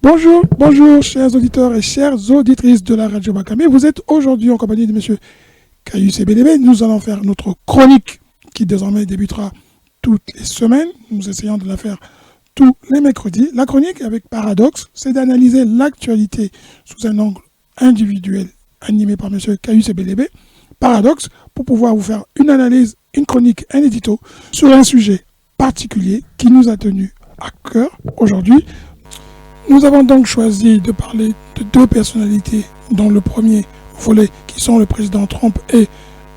Bonjour, chers auditeurs et chères auditrices de la radio Bakame. Vous êtes aujourd'hui en compagnie de M. Caius Ebelebe. Nous allons faire notre chronique qui désormais débutera toutes les semaines. Nous essayons de la faire tous les mercredis. La chronique avec Paradoxe, c'est d'analyser l'actualité sous un angle individuel animé par M. Caius Ebelebe. Paradoxe, pour pouvoir vous faire une analyse, une chronique, un édito sur un sujet particulier qui nous a tenu à cœur aujourd'hui. Nous avons donc choisi de parler de deux personnalités dont le premier volet qui sont le président Trump et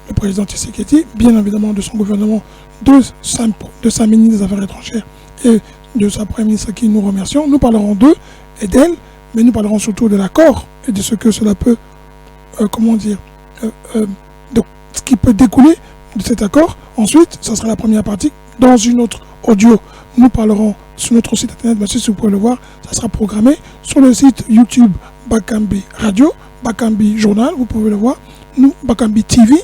le président Tshisekedi, bien évidemment de son gouvernement, de sa ministre des Affaires étrangères et de sa première ministre à qui nous remercions. Nous parlerons d'eux et d'elle, mais nous parlerons surtout de l'accord et de ce que cela peut, de ce qui peut découler de cet accord. Ensuite, ça sera la première partie. Dans une autre audio, nous parlerons sur notre site internet, si vous pouvez le voir, ça sera programmé sur le site YouTube Bakambi Radio, Bakambi Journal, vous pouvez le voir, nous, Bakambi TV,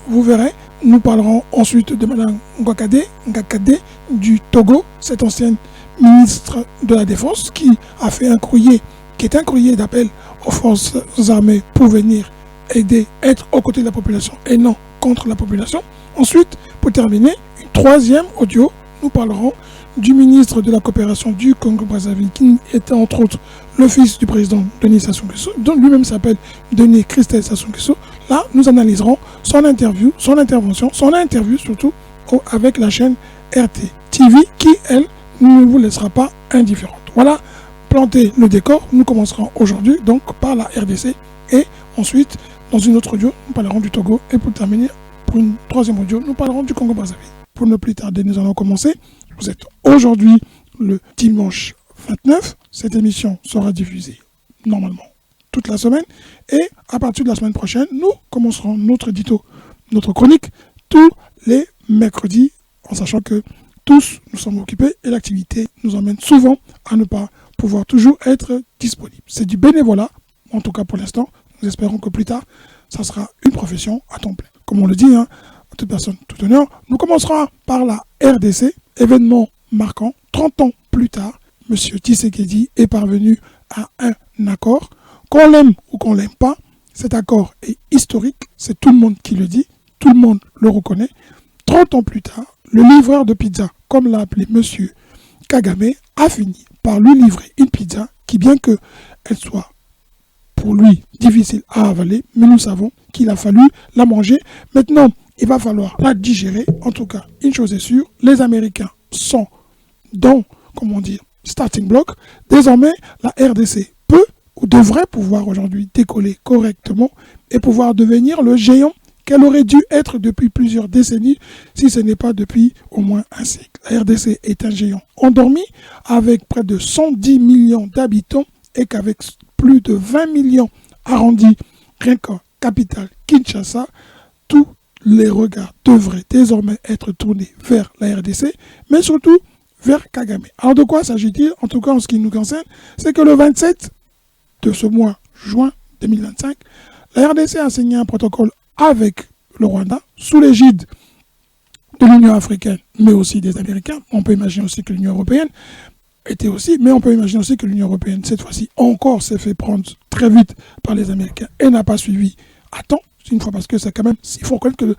vous verrez. Nous parlerons ensuite de Mme Ngakade du Togo, cette ancienne ministre de la Défense qui a fait un courrier, qui est un courrier d'appel aux forces armées pour venir aider, être aux côtés de la population et non contre la population. Ensuite, pour terminer, une troisième audio, nous parlerons du ministre de la coopération du Congo-Brazzaville, qui était entre autres le fils du président Denis Sassou Nguesso, dont lui-même s'appelle Denis Christel Sassou Nguesso. Là, nous analyserons son interview, son intervention, son interview surtout avec la chaîne RT TV, qui, elle, ne vous laissera pas indifférente. Voilà, planter le décor. Nous commencerons aujourd'hui donc par la RDC et ensuite, dans une autre audio, nous parlerons du Togo et pour terminer, pour une troisième audio, nous parlerons du Congo-Brazzaville. Pour ne plus tarder, nous allons commencer. Vous êtes aujourd'hui le dimanche 29. Cette émission sera diffusée normalement toute la semaine. Et à partir de la semaine prochaine, nous commencerons notre édito, notre chronique, tous les mercredis, en sachant que tous nous sommes occupés et l'activité nous emmène souvent à ne pas pouvoir toujours être disponible. C'est du bénévolat, en tout cas pour l'instant. Nous espérons que plus tard, ça sera une profession à temps plein. Comme on le dit, toute personne, tout honneur. Nous commencerons par la RDC, événement marquant. 30 ans plus tard, M. Tshisekedi est parvenu à un accord. Qu'on l'aime ou qu'on l'aime pas, cet accord est historique. C'est tout le monde qui le dit, tout le monde le reconnaît. 30 ans plus tard, le livreur de pizza, comme l'a appelé M. Kagame, a fini par lui livrer une pizza qui, bien qu'elle soit pour lui difficile à avaler, mais nous savons qu'il a fallu la manger. Maintenant, il va falloir la digérer. En tout cas, une chose est sûre, les Américains sont dans, starting block. Désormais, la RDC peut ou devrait pouvoir aujourd'hui décoller correctement et pouvoir devenir le géant qu'elle aurait dû être depuis plusieurs décennies, si ce n'est pas depuis au moins un siècle. La RDC est un géant endormi avec près de 110 millions d'habitants et qu'avec plus de 20 millions arrondis, rien qu'en capitale Kinshasa, tous les regards devraient désormais être tournés vers la RDC, mais surtout vers Kagame. Alors de quoi s'agit-il? En tout cas, en ce qui nous concerne, c'est que le 27 de ce mois, juin 2025, la RDC a signé un protocole avec le Rwanda, sous l'égide de l'Union africaine, mais aussi des Américains. On peut imaginer aussi que l'Union européenne était aussi, mais on peut imaginer aussi que l'Union européenne, cette fois-ci, encore s'est fait prendre très vite par les Américains et n'a pas suivi à temps. Une fois parce que c'est quand même, il faut reconnaître que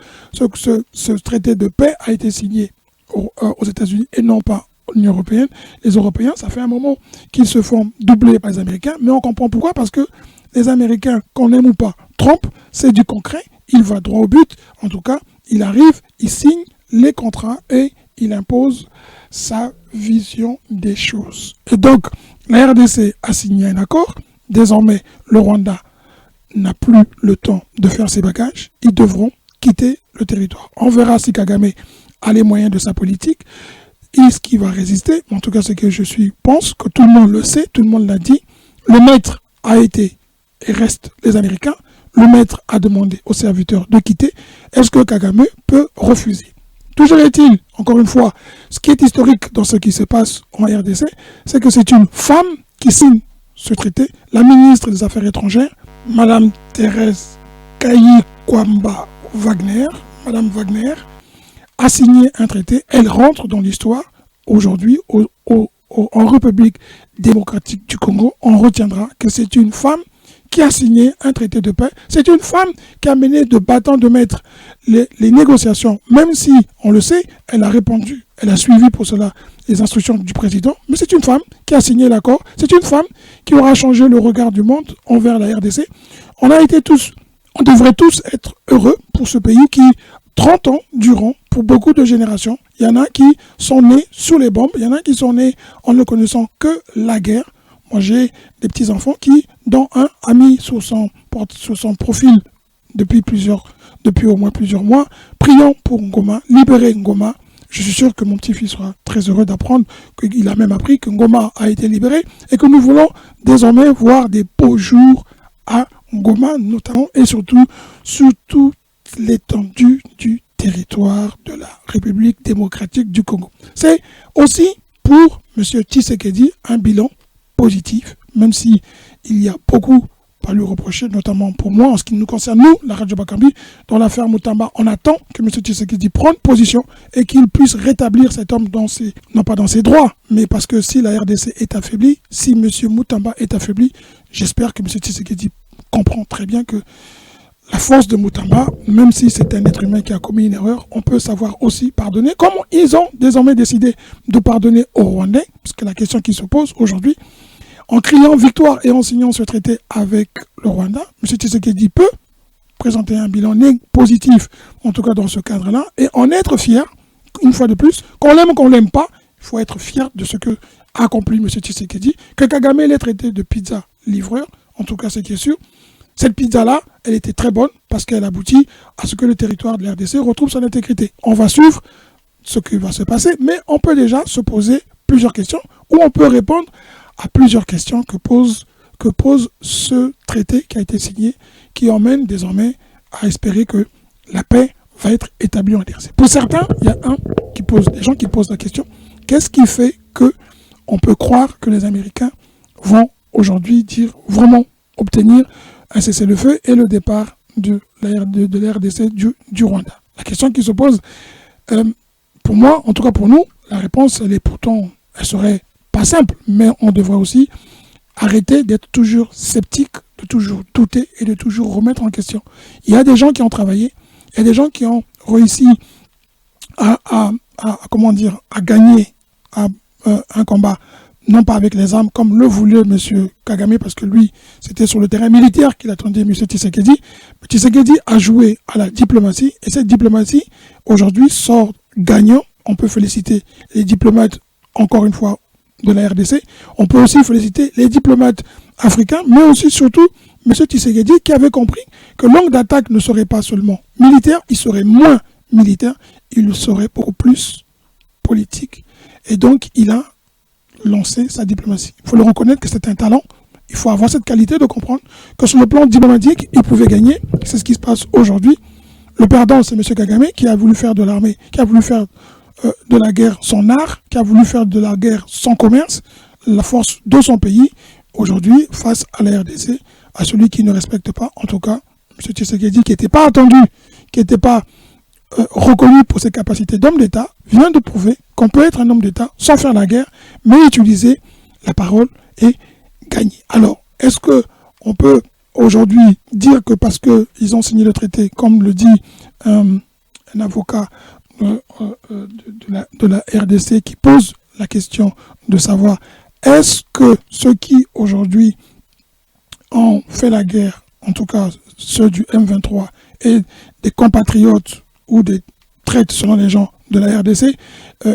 ce traité de paix a été signé aux États-Unis et non pas à l'Union européenne. Les Européens, ça fait un moment qu'ils se font doubler par les Américains, mais on comprend pourquoi, parce que les Américains, qu'on aime ou pas, Trump, c'est du concret, il va droit au but. En tout cas, il arrive, il signe les contrats et il impose sa vision des choses. Et donc, la RDC a signé un accord. Désormais, le Rwanda n'a plus le temps de faire ses bagages. Ils devront quitter le territoire. On verra si Kagame a les moyens de sa politique. Est-ce qu'il va résister? En tout cas, ce que pense que tout le monde le sait, tout le monde l'a dit. Le maître a été et reste les Américains. Le maître a demandé aux serviteurs de quitter. Est-ce que Kagame peut refuser? Toujours est-il, encore une fois, ce qui est historique dans ce qui se passe en RDC, c'est que c'est une femme qui signe ce traité, la ministre des Affaires étrangères, Madame Thérèse Kayikwamba Wagner, Madame Wagner, a signé un traité. Elle rentre dans l'histoire aujourd'hui en République démocratique du Congo, on retiendra que c'est une femme qui a signé un traité de paix. C'est une femme qui a mené de bâton de maître les négociations, même si, on le sait, elle a répondu, elle a suivi pour cela les instructions du président, mais c'est une femme qui a signé l'accord, c'est une femme qui aura changé le regard du monde envers la RDC. On devrait tous être heureux pour ce pays qui, 30 ans durant, pour beaucoup de générations, il y en a qui sont nés sous les bombes, il y en a qui sont nés en ne connaissant que la guerre. Moi, j'ai des petits-enfants qui, dont un a mis sur son profil depuis au moins plusieurs mois, priant pour Ngoma, libérer Ngoma. Je suis sûr que mon petit-fils sera très heureux d'apprendre qu'il a même appris que Ngoma a été libéré et que nous voulons désormais voir des beaux jours à Ngoma, notamment et surtout sur toute l'étendue du territoire de la République démocratique du Congo. C'est aussi pour M. Tshisekedi un bilan positif, même si il y a beaucoup à lui reprocher, notamment pour moi, en ce qui nous concerne, nous, la Radio Bakambi, dans l'affaire Moutamba, on attend que M. Tshisekedi prenne position et qu'il puisse rétablir cet homme non pas dans ses droits, mais parce que si la RDC est affaiblie, si M. Moutamba est affaibli, j'espère que M. Tshisekedi comprend très bien que la force de Moutamba, même si c'est un être humain qui a commis une erreur, on peut savoir aussi pardonner, comme ils ont désormais décidé de pardonner aux Rwandais, parce que la question qui se pose aujourd'hui, en criant victoire et en signant ce traité avec le Rwanda, M. Tshisekedi peut présenter un bilan positif, en tout cas dans ce cadre-là, et en être fier, une fois de plus, qu'on l'aime ou qu'on l'aime pas, il faut être fier de ce que a accompli M. Tshisekedi, que Kagame l'ait traité de pizza livreur, en tout cas ce qui est sûr. Cette pizza-là, elle était très bonne parce qu'elle aboutit à ce que le territoire de la RDC retrouve son intégrité. On va suivre ce qui va se passer, mais on peut déjà se poser plusieurs questions, ou on peut répondre à plusieurs questions que pose ce traité qui a été signé, qui emmène désormais à espérer que la paix va être établie en RDC. Pour certains, il y a des gens qui posent la question, qu'est-ce qui fait qu'on peut croire que les Américains vont aujourd'hui vraiment obtenir un cessez-le-feu et le départ de la RDC du Rwanda? La question qui se pose, pour moi, en tout cas pour nous, la réponse, elle serait pas simple, mais on devrait aussi arrêter d'être toujours sceptique, de toujours douter et de toujours remettre en question. Il y a des gens qui ont travaillé, il y a des gens qui ont réussi à gagner un combat, non pas avec les armes, comme le voulait M. Kagame, parce que lui, c'était sur le terrain militaire qu'il attendait M. Tshisekedi. Tshisekedi a joué à la diplomatie, et cette diplomatie, aujourd'hui, sort gagnant. On peut féliciter les diplomates, encore une fois, de la RDC. On peut aussi féliciter les diplomates africains, mais aussi, surtout, M. Tshisekedi, qui avait compris que l'angle d'attaque ne serait pas seulement militaire, il serait moins militaire, il serait beaucoup plus politique. Et donc, il a lancé sa diplomatie. Il faut le reconnaître que c'est un talent. Il faut avoir cette qualité de comprendre que sur le plan diplomatique, il pouvait gagner. C'est ce qui se passe aujourd'hui. Le perdant, c'est M. Kagame, qui a voulu faire de l'armée, qui a voulu faire de la guerre son art, qui a voulu faire de la guerre son commerce, la force de son pays. Aujourd'hui, face à la RDC, à celui qui ne respecte pas, en tout cas, M. Tshisekedi, qui n'était pas attendu, qui n'était pas reconnu pour ses capacités d'homme d'État, vient de prouver qu'on peut être un homme d'État sans faire la guerre, mais utiliser la parole et gagner. Alors, est-ce qu'on peut aujourd'hui dire que parce qu'ils ont signé le traité, comme le dit un avocat de la RDC qui pose la question de savoir est-ce que ceux qui aujourd'hui ont fait la guerre, en tout cas ceux du M23 et des compatriotes ou des traites selon les gens de la RDC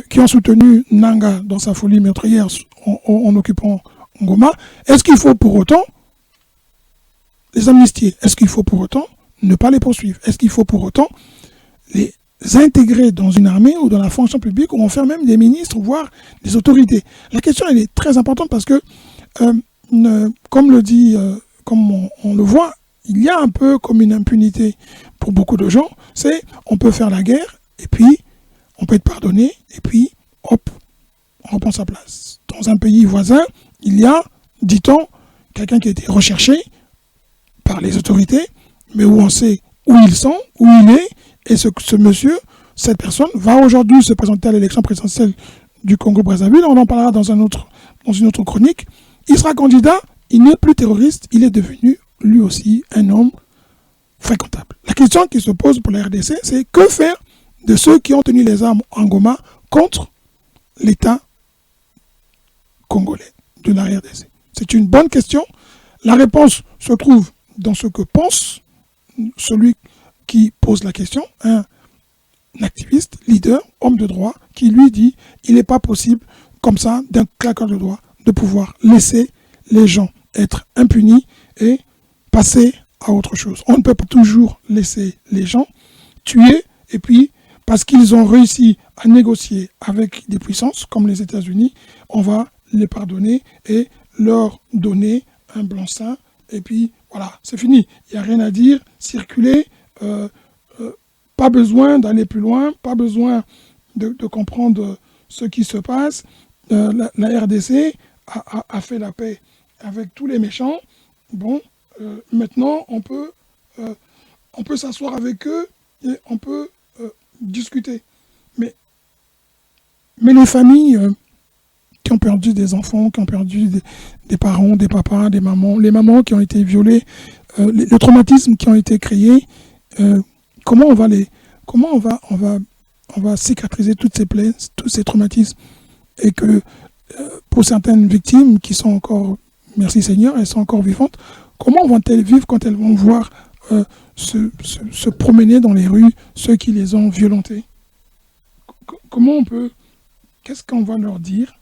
qui ont soutenu Nanga dans sa folie meurtrière en occupant Ngoma, est-ce qu'il faut pour autant les amnistier? Est-ce qu'il faut pour autant ne pas les poursuivre? Est-ce qu'il faut pour autant les intégrer dans une armée ou dans la fonction publique ou en faire même des ministres, voire des autorités? La question elle est très importante parce que, comme on le voit, il y a un peu comme une impunité pour beaucoup de gens. C'est on peut faire la guerre et puis on peut être pardonné et puis hop, on reprend sa place. Dans un pays voisin, il y a, dit-on, quelqu'un qui a été recherché par les autorités, mais où on sait où ils sont, où il est, et ce monsieur, cette personne, va aujourd'hui se présenter à l'élection présidentielle du Congo-Brazzaville, on en parlera dans une autre chronique. Il sera candidat, il n'est plus terroriste, il est devenu lui aussi un homme fréquentable. La question qui se pose pour la RDC, c'est que faire de ceux qui ont tenu les armes en Goma contre l'État congolais de la RDC? C'est une bonne question. La réponse se trouve dans ce que pense celui qui pose la question, un activiste, leader, homme de droit, qui lui dit il n'est pas possible, comme ça, d'un claqueur de doigts, de pouvoir laisser les gens être impunis et passer à autre chose. On ne peut pas toujours laisser les gens tuer et puis, parce qu'ils ont réussi à négocier avec des puissances comme les États-Unis, on va les pardonner et leur donner un blanc-seing. Et puis, voilà, c'est fini. Il n'y a rien à dire. Circuler, pas besoin d'aller plus loin, pas besoin de comprendre ce qui se passe. La RDC a fait la paix avec tous les méchants. Bon, maintenant, on peut s'asseoir avec eux et on peut discuter. Mais les familles qui ont perdu des enfants, qui ont perdu des parents, des papas, des mamans, les mamans qui ont été violées, le traumatisme qui ont été créés, comment on va cicatriser toutes ces plaies, tous ces traumatismes, et que pour certaines victimes qui sont encore, merci Seigneur, elles sont encore vivantes, comment vont-elles vivre quand elles vont voir se promener dans les rues ceux qui les ont violentées? Qu'est-ce qu'on va leur dire?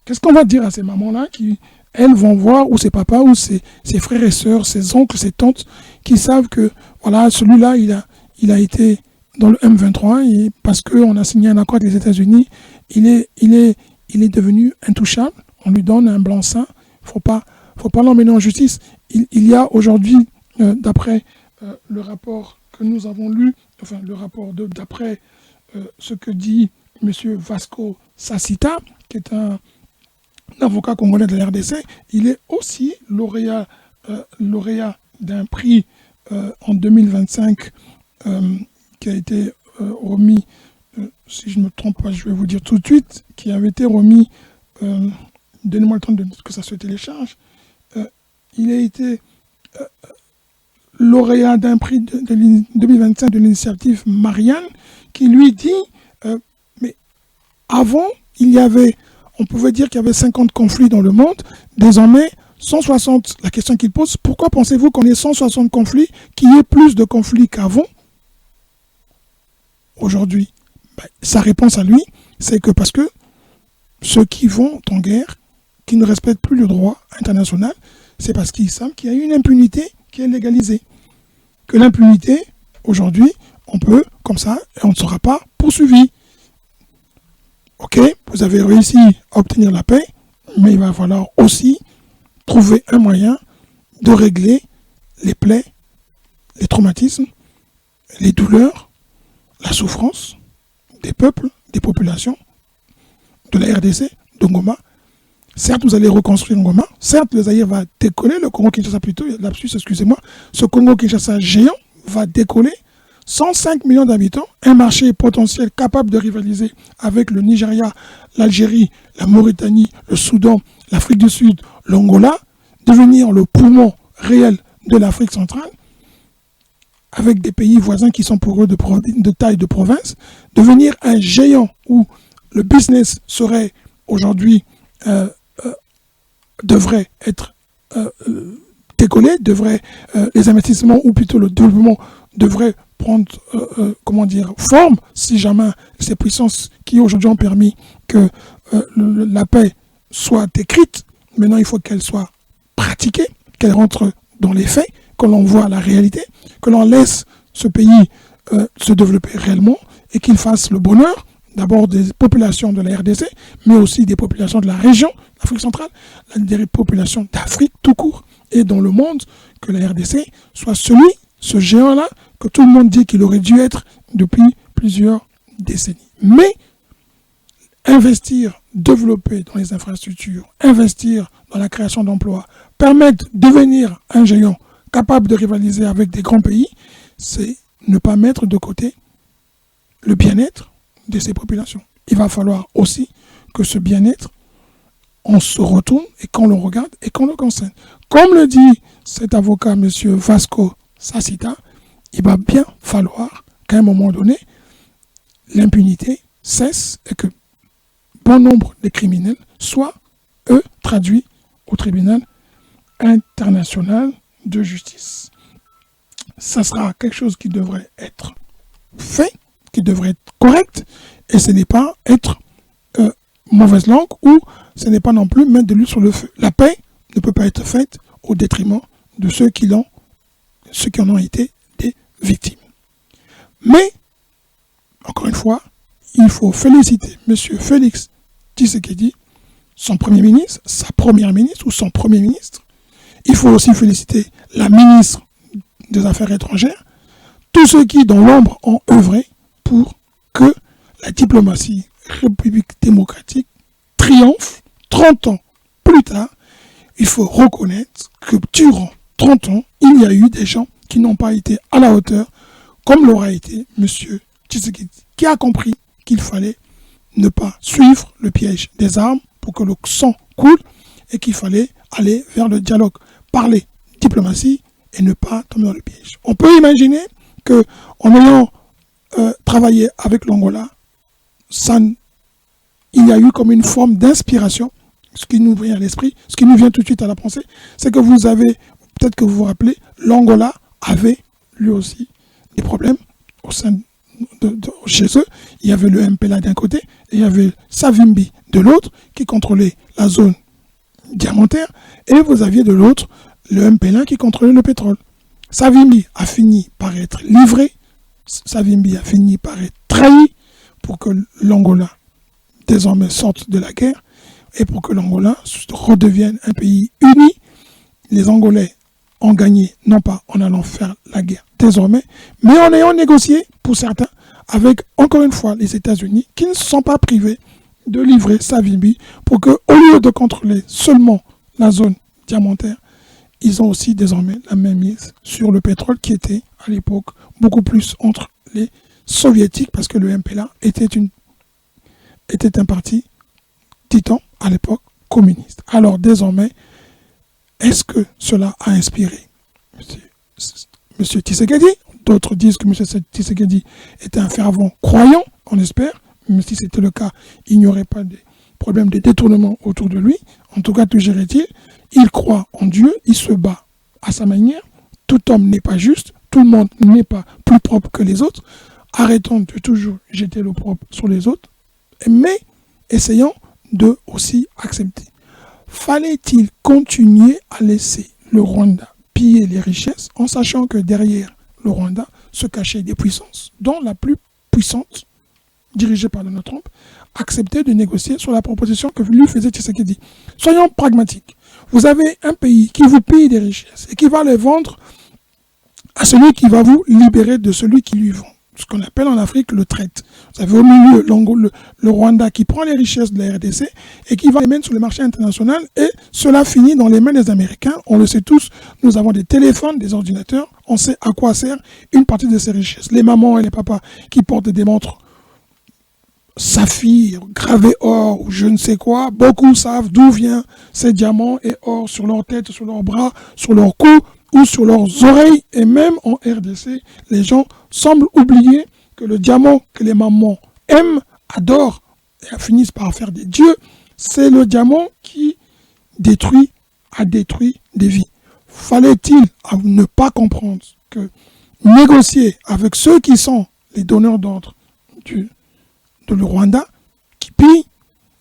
Qu'est-ce qu'on va dire à ces mamans-là qui, elles, vont voir, ou ses papas, ou ses frères et sœurs, ses oncles, ses tantes, qui savent que, voilà, celui-là, il a été dans le M23, et parce qu'on a signé un accord avec les États-Unis, il est devenu intouchable, on lui donne un blanc-seing, faut pas l'emmener en justice. Il y a aujourd'hui, d'après le rapport que nous avons lu, enfin le rapport d'après ce que dit M. Vasco Sassita, qui est un avocat congolais de la RDC, il est aussi lauréat d'un prix en 2025 qui a été remis, si je ne me trompe pas, je vais vous dire tout de suite, qui avait été remis, donnez-moi le temps que ça se télécharge, il a été lauréat d'un prix de 2025 de l'initiative Marianne, qui lui dit, mais avant, on pouvait dire qu'il y avait 50 conflits dans le monde, désormais 160, la question qu'il pose, pourquoi pensez-vous qu'on ait 160 conflits, qu'il y ait plus de conflits qu'avant aujourd'hui? Sa réponse à lui, c'est que parce que ceux qui vont en guerre, qui ne respectent plus le droit international, c'est parce qu'ils savent qu'il y a une impunité qui est légalisée. Que l'impunité, aujourd'hui, on peut, comme ça, et on ne sera pas poursuivi. Ok, vous avez réussi à obtenir la paix, mais il va falloir aussi trouver un moyen de régler les plaies, les traumatismes, les douleurs, la souffrance des peuples, des populations, de la RDC, de Goma. Certes, vous allez reconstruire Goma. Certes, le Zaïre va décoller, le Congo-Kinshasa plutôt, lapsus, excusez-moi. Ce Congo-Kinshasa géant va décoller. 105 millions d'habitants, un marché potentiel capable de rivaliser avec le Nigeria, l'Algérie, la Mauritanie, le Soudan, l'Afrique du Sud, l'Angola, devenir le poumon réel de l'Afrique centrale, avec des pays voisins qui sont pour eux de taille de province, devenir un géant où le business serait aujourd'hui, devrait être décollé, les investissements ou plutôt le développement devrait prendre forme si jamais ces puissances qui aujourd'hui ont permis que la paix soit écrite, maintenant il faut qu'elle soit pratiquée, qu'elle rentre dans les faits, que l'on voit la réalité, que l'on laisse ce pays se développer réellement et qu'il fasse le bonheur d'abord des populations de la RDC, mais aussi des populations de la région, l'Afrique centrale, des populations d'Afrique tout court, et dans le monde, que la RDC soit ce géant-là, que tout le monde dit qu'il aurait dû être depuis plusieurs décennies. Mais investir, développer dans les infrastructures, investir dans la création d'emplois, permettre de devenir un géant capable de rivaliser avec des grands pays, c'est ne pas mettre de côté le bien-être de ces populations. Il va falloir aussi que ce bien-être, on se retourne et qu'on le regarde et qu'on le concerne. Comme le dit cet avocat, M. Vasco Sassita, il va bien falloir qu'à un moment donné, l'impunité cesse et que bon nombre de criminels soient, eux, traduits au tribunal international de justice. Ça sera quelque chose qui devrait être fait, qui devrait être correct, et ce n'est pas être mauvaise langue ou ce n'est pas non plus mettre de l'huile sur le feu. La paix ne peut pas être faite au détriment de ceux qui en ont été des victimes. Mais, encore une fois, il faut féliciter M. Félix Tshisekedi, son Premier ministre, sa Première ministre ou son Premier ministre. Il faut aussi féliciter la ministre des Affaires étrangères, tous ceux qui, dans l'ombre, ont œuvré pour que la diplomatie république démocratique triomphe 30 ans plus tard. Il faut reconnaître que durant 30 ans, il y a eu des gens qui n'ont pas été à la hauteur, comme l'aura été M. Tshisekedi, qui a compris qu'il fallait ne pas suivre le piège des armes pour que le sang coule et qu'il fallait aller vers le dialogue, parler diplomatie et ne pas tomber dans le piège. On peut imaginer qu'en ayant travaillé avec l'Angola, il y a eu comme une forme d'inspiration. Ce qui nous vient à l'esprit, ce qui nous vient tout de suite à la pensée, c'est que vous avez, peut-être que vous vous rappelez, l'Angola avait lui aussi des problèmes au sein chez eux. Il y avait le MPLA d'un côté et il y avait Savimbi de l'autre qui contrôlait la zone diamantaire et vous aviez de l'autre le MPLA qui contrôlait le pétrole. Savimbi a fini par être livré, Savimbi a fini par être trahi pour que l'Angola désormais sorte de la guerre et pour que l'Angola redevienne un pays uni. Les Angolais ont gagné, non pas en allant faire la guerre désormais, mais en ayant négocié, pour certains, avec, encore une fois, les États-Unis, qui ne se sont pas privés de livrer Savimbi pour que, au lieu de contrôler seulement la zone diamantaire, ils ont aussi désormais la même mise sur le pétrole qui était, à l'époque, beaucoup plus entre les soviétiques, parce que le MPLA était un parti titan, à l'époque, communiste. Alors, désormais, est-ce que cela a inspiré M. Tshisekedi? D'autres disent que M. Tshisekedi était un fervent croyant, on espère. Même si c'était le cas, il n'y aurait pas de problème de détournement autour de lui. En tout cas, toujours est-il, il croit en Dieu, il se bat à sa manière. Tout homme n'est pas juste, tout le monde n'est pas plus propre que les autres. Arrêtons de toujours jeter le propre sur les autres, mais essayons de aussi accepter. Fallait-il continuer à laisser le Rwanda piller les richesses en sachant que derrière le Rwanda se cachaient des puissances, dont la plus puissante, dirigée par Donald Trump, acceptait de négocier sur la proposition que lui faisait Tshisekedi. Soyons pragmatiques. Vous avez un pays qui vous pille des richesses et qui va les vendre à celui qui va vous libérer de celui qui lui vend. Ce qu'on appelle en Afrique le traite. Vous avez au milieu le Rwanda qui prend les richesses de la RDC et qui va les mettre sur le marché international et cela finit dans les mains des Américains. On le sait tous, nous avons des téléphones, des ordinateurs, on sait à quoi sert une partie de ces richesses. Les mamans et les papas qui portent des montres saphir, gravé or ou je ne sais quoi, beaucoup savent d'où vient ces diamants et or sur leur tête, sur leurs bras, sur leur cou ou sur leurs oreilles. Et même en RDC, les gens semblent oublier que le diamant que les mamans aiment, adorent et finissent par faire des dieux, c'est le diamant qui a détruit des vies. Fallait-il ne pas comprendre que négocier avec ceux qui sont les donneurs d'ordre de le Rwanda, qui pillent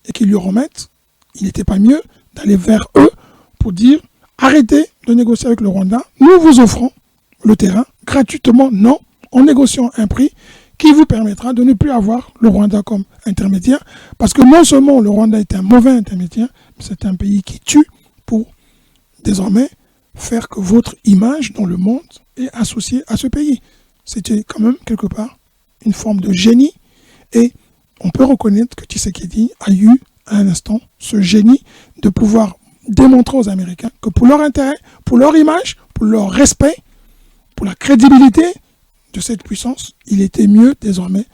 et qui lui remettent, il n'était pas mieux d'aller vers eux pour dire arrêtez de négocier avec le Rwanda, nous vous offrons le terrain gratuitement, non, en négociant un prix qui vous permettra de ne plus avoir le Rwanda comme intermédiaire, parce que non seulement le Rwanda est un mauvais intermédiaire, mais c'est un pays qui tue pour désormais faire que votre image dans le monde est associée à ce pays. C'était quand même quelque part une forme de génie et on peut reconnaître que Tshisekedi a eu à un instant ce génie de pouvoir démontrer aux Américains que pour leur intérêt, pour leur image, pour leur respect, pour la crédibilité de cette puissance, il était mieux désormais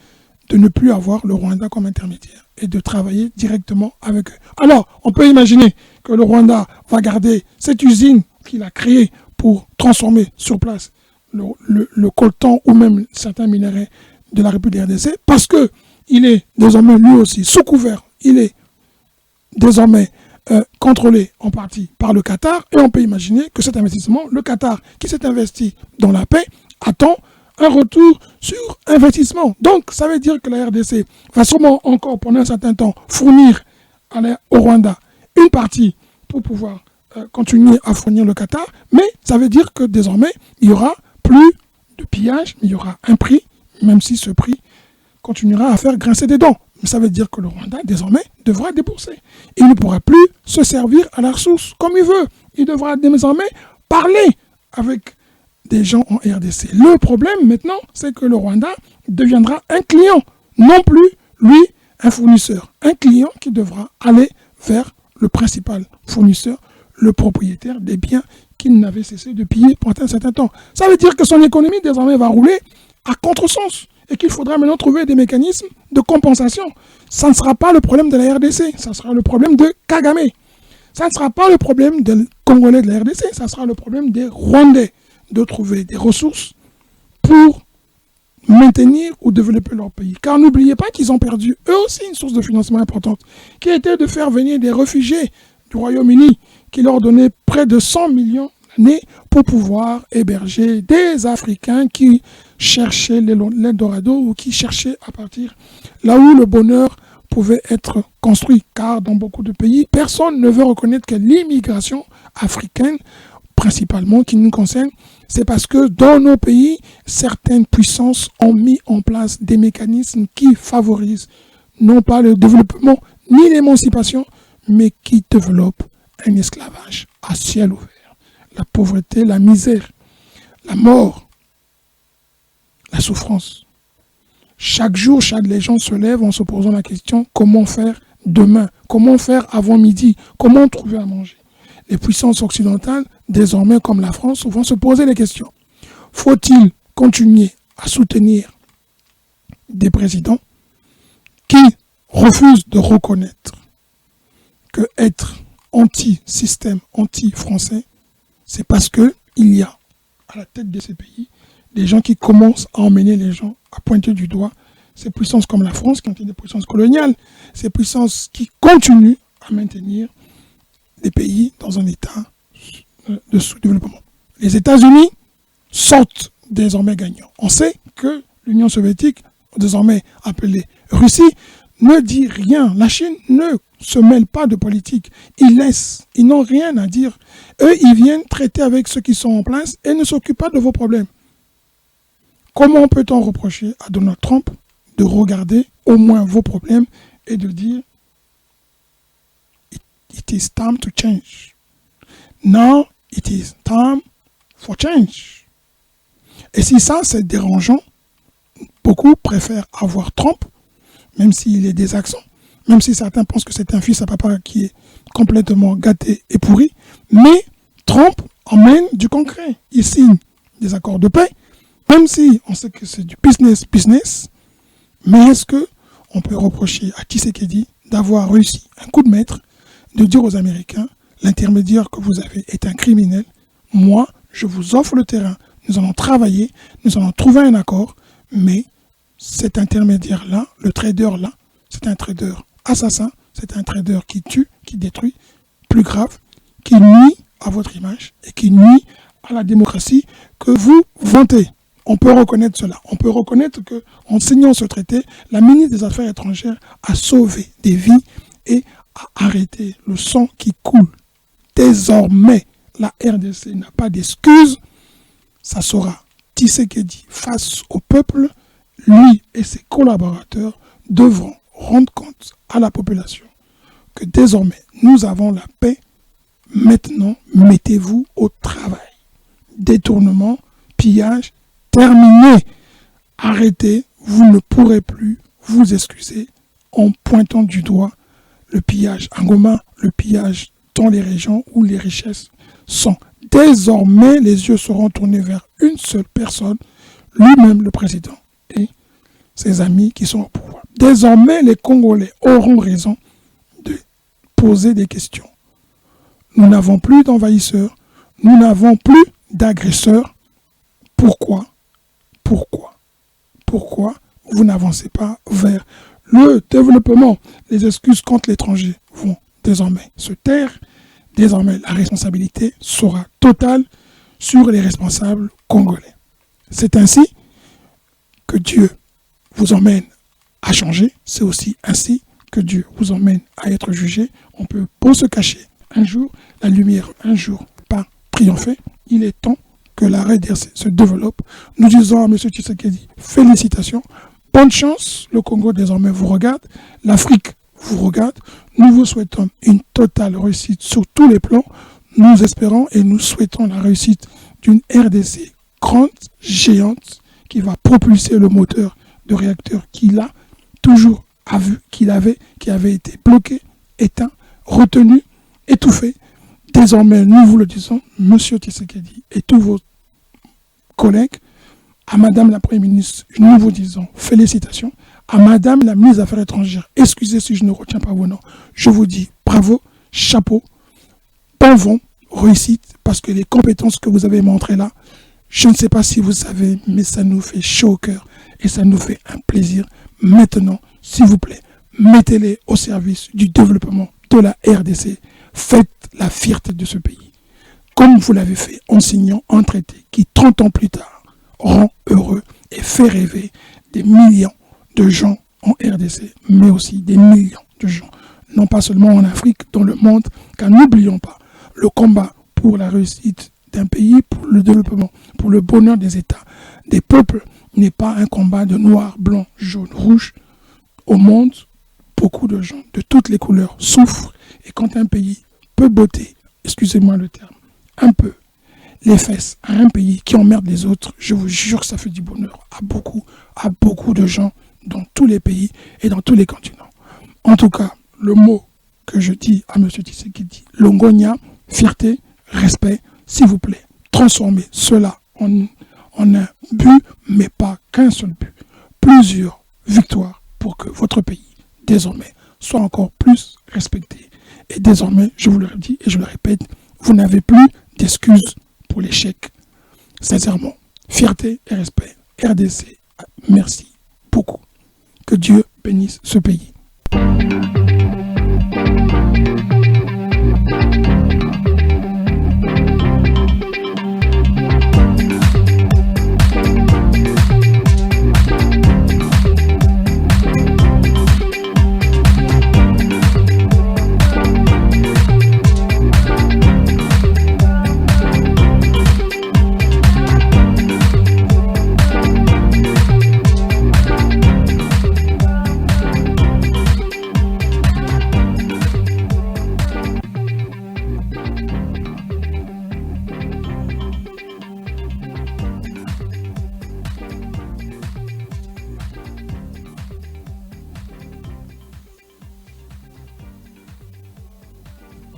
de ne plus avoir le Rwanda comme intermédiaire et de travailler directement avec eux. Alors, on peut imaginer que le Rwanda va garder cette usine qu'il a créée pour transformer sur place le coltan ou même certains minéraux de la République RDC, parce qu'il est désormais lui aussi sous couvert, il est désormais contrôlé en partie par le Qatar, et on peut imaginer que cet investissement, le Qatar qui s'est investi dans la paix, attend un retour sur investissement. Donc, ça veut dire que la RDC va sûrement encore, pendant un certain temps, fournir au Rwanda une partie pour pouvoir continuer à fournir le Qatar, mais ça veut dire que désormais, il n'y aura plus de pillage, mais il y aura un prix, même si ce prix continuera à faire grincer des dents. Mais ça veut dire que le Rwanda, désormais, devra débourser. Il ne pourra plus se servir à la ressource comme il veut. Il devra désormais parler avec des gens en RDC. Le problème, maintenant, c'est que le Rwanda deviendra un client, non plus, lui, un fournisseur. Un client qui devra aller vers le principal fournisseur, le propriétaire des biens qu'il n'avait cessé de piller pendant un certain temps. Ça veut dire que son économie, désormais, va rouler à contresens et qu'il faudra maintenant trouver des mécanismes de compensation. Ça ne sera pas le problème de la RDC, ça sera le problème de Kagame. Ça ne sera pas le problème des Congolais de la RDC, ça sera le problème des Rwandais de trouver des ressources pour maintenir ou développer leur pays. Car n'oubliez pas qu'ils ont perdu eux aussi une source de financement importante, qui était de faire venir des réfugiés du Royaume-Uni, qui leur donnait près de 100 millions l'année pour pouvoir héberger des Africains qui cherchaient l'Eldorado ou qui cherchaient à partir là où le bonheur pouvait être construit. Car dans beaucoup de pays, personne ne veut reconnaître que l'immigration africaine, principalement, qui nous concerne, c'est parce que dans nos pays, certaines puissances ont mis en place des mécanismes qui favorisent non pas le développement ni l'émancipation, mais qui développent un esclavage à ciel ouvert. La pauvreté, la misère, la mort, la souffrance. Chaque jour, les gens se lèvent en se posant la question, comment faire demain? Comment faire avant midi? Comment trouver à manger? Les puissances occidentales, désormais comme la France, vont se poser les questions. Faut-il continuer à soutenir des présidents qui refusent de reconnaître que être anti-système, anti-français, c'est parce qu'il y a à la tête de ces pays des gens qui commencent à emmener les gens à pointer du doigt ces puissances comme la France, qui ont été des puissances coloniales, ces puissances qui continuent à maintenir des pays dans un état de sous-développement. Les États-Unis sortent désormais gagnants. On sait que l'Union soviétique, désormais appelée Russie, ne dit rien. La Chine ne se mêle pas de politique. Ils n'ont rien à dire. Eux, ils viennent traiter avec ceux qui sont en place et ne s'occupent pas de vos problèmes. Comment peut-on reprocher à Donald Trump de regarder au moins vos problèmes et de dire It is time to change. Now, it is time for change. Et si ça, c'est dérangeant, beaucoup préfèrent avoir Trump, même s'il est des accents, même si certains pensent que c'est un fils à papa qui est complètement gâté et pourri, mais Trump emmène du concret. Il signe des accords de paix, même si on sait que c'est du business, mais est-ce qu'on peut reprocher à Tshisekedi d'avoir réussi un coup de maître, de dire aux Américains, l'intermédiaire que vous avez est un criminel, moi, je vous offre le terrain, nous allons travailler, nous allons trouver un accord, mais cet intermédiaire-là, le trader-là, c'est un trader assassin, c'est un trader qui tue, qui détruit, plus grave, qui nuit à votre image et qui nuit à la démocratie que vous vantez. On peut reconnaître cela. On peut reconnaître qu'en signant ce traité, la ministre des Affaires étrangères a sauvé des vies et a arrêté le sang qui coule. Désormais, la RDC n'a pas d'excuses. Ça sera Tshisekedi face au peuple. Lui et ses collaborateurs devront rendre compte à la population que désormais, nous avons la paix. Maintenant, mettez-vous au travail. Détournement, pillage, terminé. Arrêtez, vous ne pourrez plus vous excuser en pointant du doigt le pillage à Goma, le pillage dans les régions où les richesses sont. Désormais, les yeux seront tournés vers une seule personne, lui-même le président. Et ses amis qui sont au pouvoir. Désormais, les Congolais auront raison de poser des questions. Nous n'avons plus d'envahisseurs, nous n'avons plus d'agresseurs. Pourquoi vous n'avancez pas vers le développement? Les excuses contre l'étranger vont désormais se taire. Désormais, la responsabilité sera totale sur les responsables congolais. C'est ainsi que Dieu vous emmène à changer. C'est aussi ainsi que Dieu vous emmène à être jugé. On peut pas se cacher. Un jour, la lumière, un jour, pas triompher. Il est temps que la RDC se développe. Nous disons à M. Tshisekedi, félicitations. Bonne chance. Le Congo désormais vous regarde. L'Afrique vous regarde. Nous vous souhaitons une totale réussite sur tous les plans. Nous espérons et nous souhaitons la réussite d'une RDC grande, géante, qui va propulser le moteur de réacteur qu'il a toujours vu, qui avait été bloqué, éteint, retenu, étouffé. Désormais, nous vous le disons, M. Tshisekedi et tous vos collègues, à Madame la Première ministre, nous vous disons félicitations. À Madame la ministre des Affaires étrangères, excusez si je ne retiens pas vos noms, je vous dis bravo, chapeau, bon vent, réussite, parce que les compétences que vous avez montrées là, je ne sais pas si vous savez, mais ça nous fait chaud au cœur et ça nous fait un plaisir. Maintenant, s'il vous plaît, mettez-les au service du développement de la RDC. Faites la fierté de ce pays. Comme vous l'avez fait en signant un traité qui, 30 ans plus tard, rend heureux et fait rêver des millions de gens en RDC, mais aussi des millions de gens, non pas seulement en Afrique, dans le monde, car n'oublions pas, le combat pour la réussite d'un pays, pour le développement, pour le bonheur des États, des peuples, n'est pas un combat de noir, blanc, jaune, rouge. Au monde, beaucoup de gens de toutes les couleurs souffrent, et quand un pays peut botter, excusez-moi le terme, un peu les fesses à un pays qui emmerde les autres, je vous jure que ça fait du bonheur à beaucoup de gens dans tous les pays et dans tous les continents. En tout cas, le mot que je dis à M. Tshisekedi, Longonia, fierté, respect, s'il vous plaît, transformez cela en un but, mais pas qu'un seul but. Plusieurs victoires pour que votre pays, désormais, soit encore plus respecté. Et désormais, je vous le dis et je le répète, vous n'avez plus d'excuses pour l'échec. Sincèrement, fierté et respect. RDC, merci beaucoup. Que Dieu bénisse ce pays.